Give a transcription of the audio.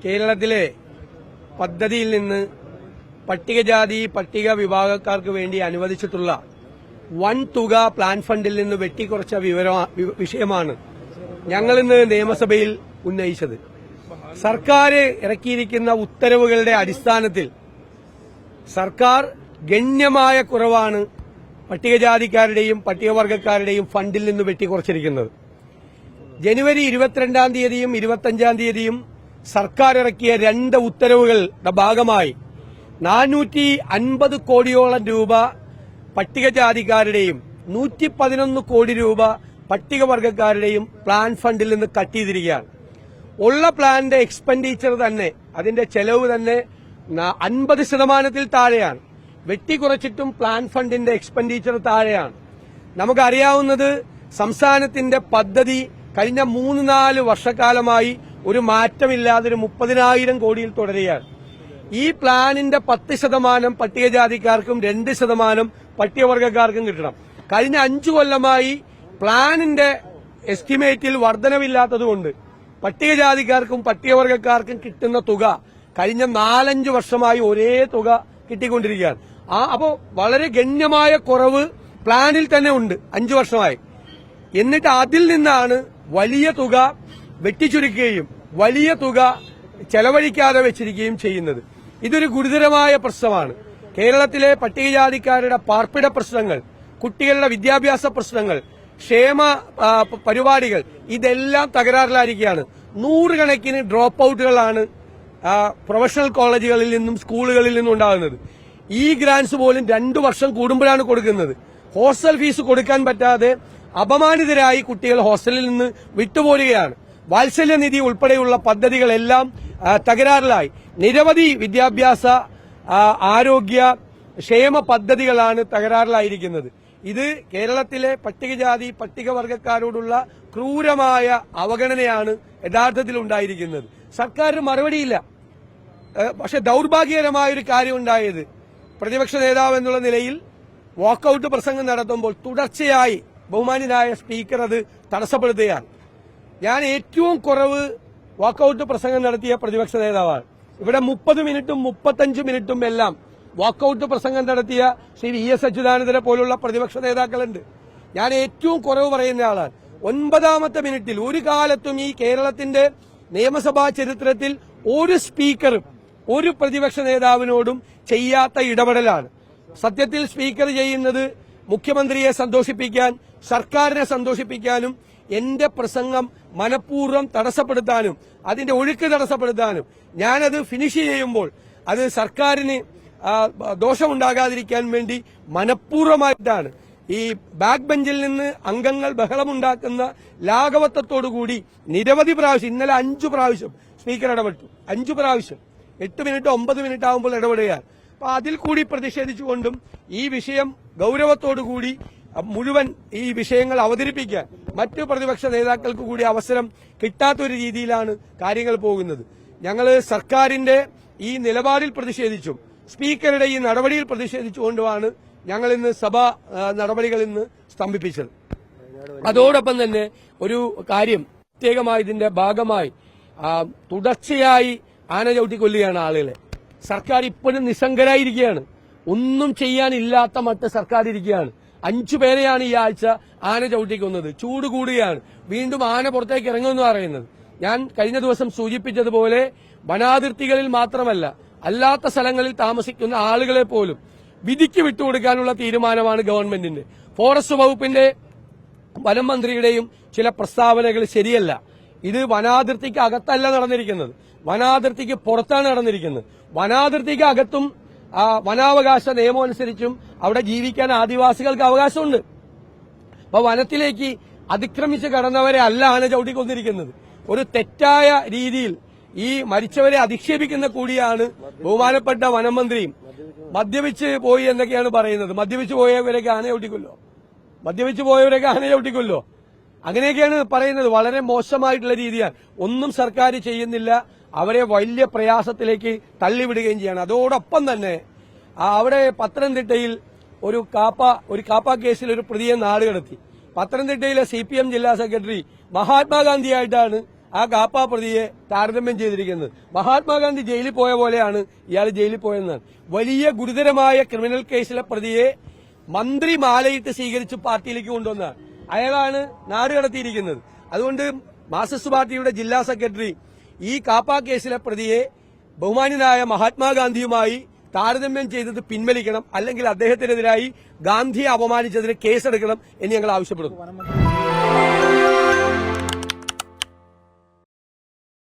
കേരളത്തിലെ പദ്ധതിയിൽ നിന്ന് പട്ടികജാതി പട്ടിക വിഭാഗക്കാർക്ക് വേണ്ടി അനുവദിച്ചിട്ടുള്ള വൻ തുക പ്ലാൻ ഫണ്ടിൽ നിന്ന് വെട്ടിക്കുറച്ച വിഷയമാണ് ഞങ്ങളിന്ന് നിയമസഭയിൽ ഉന്നയിച്ചത്. സർക്കാർ ഇറക്കിയിരിക്കുന്ന ഉത്തരവുകളുടെ അടിസ്ഥാനത്തിൽ സർക്കാർ ഗണ്യമായ കുറവാണ് പട്ടികജാതിക്കാരുടെയും പട്ടികവർഗക്കാരുടെയും ഫണ്ടിൽ നിന്ന് വെട്ടിക്കുറച്ചിരിക്കുന്നത്. ജനുവരി 22-ാം തീയതിയും 25-ാം തീയതിയും സർക്കാർ ഇറക്കിയ 2 ഉത്തരവുകളുടെ ഭാഗമായി 450 കോടിയോളം രൂപ പട്ടികജാതിക്കാരുടെയും 111 കോടി രൂപ പട്ടികവർഗക്കാരുടെയും പ്ലാൻ ഫണ്ടിൽ നിന്ന് കട്ട് ചെയ്തിരിക്കുകയാണ്. ഉള്ള പ്ലാനിന്റെ എക്സ്പെൻഡിച്ചർ തന്നെ, അതിന്റെ ചെലവ് തന്നെ 50% താഴെയാണ്. വെട്ടിക്കുറച്ചിട്ടും പ്ലാൻ ഫണ്ടിന്റെ എക്സ്പെൻഡിച്ചർ താഴെയാണ്. നമുക്കറിയാവുന്നത് സംസ്ഥാനത്തിന്റെ പദ്ധതി കഴിഞ്ഞ 3-4 വർഷക്കാലമായി ഒരു മാറ്റമില്ലാതെ ഒരു 30,000 കോടിയിൽ തുടരുകയാണ്. ഈ പ്ലാനിന്റെ 10% പട്ടികജാതിക്കാർക്കും 2% പട്ടികവർഗക്കാർക്കും കിട്ടണം. കഴിഞ്ഞ 5 കൊല്ലമായി പ്ലാനിന്റെ എസ്റ്റിമേറ്റിൽ വർധനവില്ലാത്തതുകൊണ്ട് പട്ടികജാതിക്കാർക്കും പട്ടികവർഗക്കാർക്കും കിട്ടുന്ന തുക കഴിഞ്ഞ 4-5 വർഷമായി ഒരേ തുക കിട്ടിക്കൊണ്ടിരിക്കുകയാണ്. അപ്പോൾ വളരെ ഗണ്യമായ കുറവ് പ്ലാനിൽ തന്നെ ഉണ്ട് 5 വർഷമായി. എന്നിട്ട് അതിൽ നിന്നാണ് വലിയ തുക വെട്ടിച്ചുരുക്കുകയും വലിയ തുക ചെലവഴിക്കാതെ വെച്ചിരിക്കുകയും ചെയ്യുന്നത്. ഇതൊരു ഗുരുതരമായ പ്രശ്നമാണ്. കേരളത്തിലെ പട്ടികജാതിക്കാരുടെ പാർപ്പിട പ്രശ്നങ്ങൾ, കുട്ടികളുടെ വിദ്യാഭ്യാസ പ്രശ്നങ്ങൾ, ക്ഷേമ പരിപാടികൾ ഇതെല്ലാം തകരാറിലായിരിക്കുകയാണ്. 100 കണക്കിന് ഡ്രോപ്പ് ഔട്ടുകളാണ് പ്രൊഫഷണൽ കോളേജുകളിൽ നിന്നും സ്കൂളുകളിൽ നിന്നും ഉണ്ടാകുന്നത്. ഈ ഗ്രാന്റ്സ് പോലും 2 വർഷം കൂടുമ്പോഴാണ് കൊടുക്കുന്നത്. ഹോസ്റ്റൽ ഫീസ് കൊടുക്കാൻ പറ്റാതെ അപമാനിതരായി കുട്ടികൾ ഹോസ്റ്റലിൽ നിന്ന് വിട്ടുപോരുകയാണ്. വാത്സല്യനിധി ഉൾപ്പെടെയുള്ള പദ്ധതികളെല്ലാം തകരാറിലായി. നിരവധി വിദ്യാഭ്യാസ ആരോഗ്യ ക്ഷേമ പദ്ധതികളാണ് തകരാറിലായിരിക്കുന്നത്. ഇത് കേരളത്തിലെ പട്ടികജാതി പട്ടികവർഗക്കാരോടുള്ള ക്രൂരമായ അവഗണനയാണ് യഥാർത്ഥത്തിൽ ഉണ്ടായിരിക്കുന്നത്. സർക്കാരിന് മറുപടിയില്ല. പക്ഷെ ദൌർഭാഗ്യകരമായൊരു കാര്യം ഉണ്ടായത്, പ്രതിപക്ഷ നേതാവ് എന്നുള്ള നിലയിൽ വാക്കൌട്ട് പ്രസംഗം നടത്തുമ്പോൾ തുടർച്ചയായി ബഹുമാന്യനായ സ്പീക്കർ അത് തടസ്സപ്പെടുത്തുകയാണ്. ഞാൻ ഏറ്റവും കുറവ് വാക്കൌട്ട് പ്രസംഗം നടത്തിയ പ്രതിപക്ഷ നേതാവാണ്. ഇവിടെ 30 മിനിറ്റും 35 മിനിറ്റും എല്ലാം വാക്കൌട്ട് പ്രസംഗം നടത്തിയ ശ്രീ VS അച്യുതാനന്ദനെ പോലുള്ള പ്രതിപക്ഷ നേതാക്കളുണ്ട്. ഞാൻ ഏറ്റവും കുറവ് പറയുന്ന ആളാണ്. 9ാമത്തെ മിനിറ്റിൽ ഒരു കാലത്തും ഈ കേരളത്തിന്റെ നിയമസഭാ ചരിത്രത്തിൽ ഒരു സ്പീക്കറും ഒരു പ്രതിപക്ഷ നേതാവിനോടും ചെയ്യാത്ത ഇടപെടലാണ്. സത്യത്തിൽ സ്പീക്കർ ചെയ്യുന്നത് മുഖ്യമന്ത്രിയെ സന്തോഷിപ്പിക്കാൻ, സർക്കാരിനെ സന്തോഷിപ്പിക്കാനും എന്റെ പ്രസംഗം മനഃപൂർവ്വം തടസ്സപ്പെടുത്താനും അതിന്റെ ഒഴുക്ക് തടസ്സപ്പെടുത്താനും, ഞാനത് ഫിനിഷ് ചെയ്യുമ്പോൾ അത് സർക്കാരിന് ദോഷമുണ്ടാകാതിരിക്കാൻ വേണ്ടി മനഃപൂർവ്വമായിട്ടാണ്. ഈ ബാക്ക് ബെഞ്ചിൽ നിന്ന് അംഗങ്ങൾ ബഹളമുണ്ടാക്കുന്ന ലാഘവത്വത്തോടുകൂടി നിരവധി പ്രാവശ്യം, ഇന്നലെ 5 പ്രാവശ്യം സ്പീക്കർ ഇടപെട്ടു. 5 പ്രാവശ്യം 8 മിനിറ്റ് 9 മിനിറ്റ് ആകുമ്പോൾ ഇടപെടുകയാണ്. അപ്പൊ അതിൽ കൂടി പ്രതിഷേധിച്ചുകൊണ്ടും ഈ വിഷയം ഗൌരവത്തോടുകൂടി മുഴുവൻ ഈ വിഷയങ്ങൾ അവതരിപ്പിക്കാൻ മറ്റു പ്രതിപക്ഷ നേതാക്കൾക്ക് കൂടി അവസരം കിട്ടാത്തൊരു രീതിയിലാണ് കാര്യങ്ങൾ പോകുന്നത്. ഞങ്ങൾ സർക്കാരിന്റെ ഈ നിലപാടിൽ പ്രതിഷേധിച്ചും സ്പീക്കറുടെ ഈ നടപടിയിൽ പ്രതിഷേധിച്ചുകൊണ്ടുമാണ് ഞങ്ങൾ ഇന്ന് സഭാ നടപടികൾ ഇന്ന് സ്തംഭിപ്പിച്ചത്. അതോടൊപ്പം തന്നെ ഒരു കാര്യം പ്രത്യേകമായി ഇതിന്റെ ഭാഗമായി തുടർച്ചയായി ആന ചവിട്ടിക്കൊല്ലുകയാണ് ആളുകളെ. സർക്കാർ ഇപ്പോഴും നിസ്സംഗരായിരിക്കുകയാണ്. ഒന്നും ചെയ്യാനില്ലാത്ത മട്ട് സർക്കാർ ഇരിക്കുകയാണ്. 5 പേരെയാണ് ഈ ആഴ്ച ആന ചവിട്ടിക്കൊന്നത്. ചൂട് കൂടുകയാണ്. വീണ്ടും ആന പുറത്തേക്ക് ഇറങ്ങുമെന്ന് പറയുന്നത്. ഞാൻ കഴിഞ്ഞ ദിവസം സൂചിപ്പിച്ചതുപോലെ വനാതിർത്തികളിൽ മാത്രമല്ല, അല്ലാത്ത സ്ഥലങ്ങളിൽ താമസിക്കുന്ന ആളുകളെ പോലും വിധിക്ക് വിട്ടുകൊടുക്കാനുള്ള തീരുമാനമാണ് ഗവൺമെന്റിന്റെ. ഫോറസ്റ്റ് വകുപ്പിന്റെ വനം മന്ത്രിയുടെയും ചില പ്രസ്താവനകൾ ശരിയല്ല. ഇത് വനാതിർത്തിക്ക് അകത്തല്ല നടന്നിരിക്കുന്നത്, വനാതിർത്തിക്ക് പുറത്താണ് നടന്നിരിക്കുന്നത്. വനാതിർത്തിക്ക് അകത്തും വനാവകാശ നിയമം അനുസരിച്ചും അവിടെ ജീവിക്കാൻ ആദിവാസികൾക്ക് അവകാശമുണ്ട്. അപ്പൊ വനത്തിലേക്ക് അതിക്രമിച്ച് കടന്നവരെ അല്ല ആന ചവിട്ടിക്കൊന്നിരിക്കുന്നത്. ഒരു തെറ്റായ രീതിയിൽ ഈ മരിച്ചവരെ അധിക്ഷേപിക്കുന്ന കൂടിയാണ് ബഹുമാനപ്പെട്ട വനം മന്ത്രിയും. മദ്യപിച്ച് പോയി എന്നൊക്കെയാണ് പറയുന്നത്. മദ്യപിച്ച് പോയവരൊക്കെ ആന ചവിട്ടിക്കൊല്ലോ, മദ്യപിച്ച് പോയവരൊക്കെ ആന ചവിട്ടിക്കൊല്ലോ, അങ്ങനെയൊക്കെയാണ് പറയുന്നത്. വളരെ മോശമായിട്ടുള്ള രീതിയാണ്. ഒന്നും സർക്കാർ ചെയ്യുന്നില്ല. അവരെ വലിയ പ്രയാസത്തിലേക്ക് തള്ളിവിടുകയും ചെയ്യണം. അതോടൊപ്പം തന്നെ അവിടെ പത്തനംതിട്ടയിൽ ഒരു കാപ്പ കേസിൽ ഒരു പ്രതിയെ നാടുകടത്തി. പത്തനംതിട്ടയിലെ CPM ജില്ലാ സെക്രട്ടറി മഹാത്മാഗാന്ധിയായിട്ടാണ് ആ കാപ്പ പ്രതിയെ താരതമ്യം ചെയ്തിരിക്കുന്നത്. മഹാത്മാഗാന്ധി ജയിലിൽ പോയ പോലെയാണ് ഇയാൾ ജയിലിൽ പോയെന്നാണ്. വലിയ ഗുരുതരമായ ക്രിമിനൽ കേസിലെ പ്രതിയെ മന്ത്രി മാലയിട്ട് സ്വീകരിച്ച് പാർട്ടിയിലേക്ക് കൊണ്ടുവന്നതാണ്. അയാളാണ് നാട് കടത്തിയിരിക്കുന്നത്. അതുകൊണ്ട് മാർക്സിസ്റ്റ് പാർട്ടിയുടെ ജില്ലാ സെക്രട്ടറി ഈ കാപ്പ കേസിലെ പ്രതിയെ ബഹുമാന്യനായ മഹാത്മാഗാന്ധിയുമായി താരതമ്യം ചെയ്തത് പിൻവലിക്കണം, അല്ലെങ്കിൽ അദ്ദേഹത്തിനെതിരായി ഗാന്ധിയെ അപമാനിച്ചതിന് കേസെടുക്കണം എന്ന് ഞങ്ങൾ ആവശ്യപ്പെടുന്നു.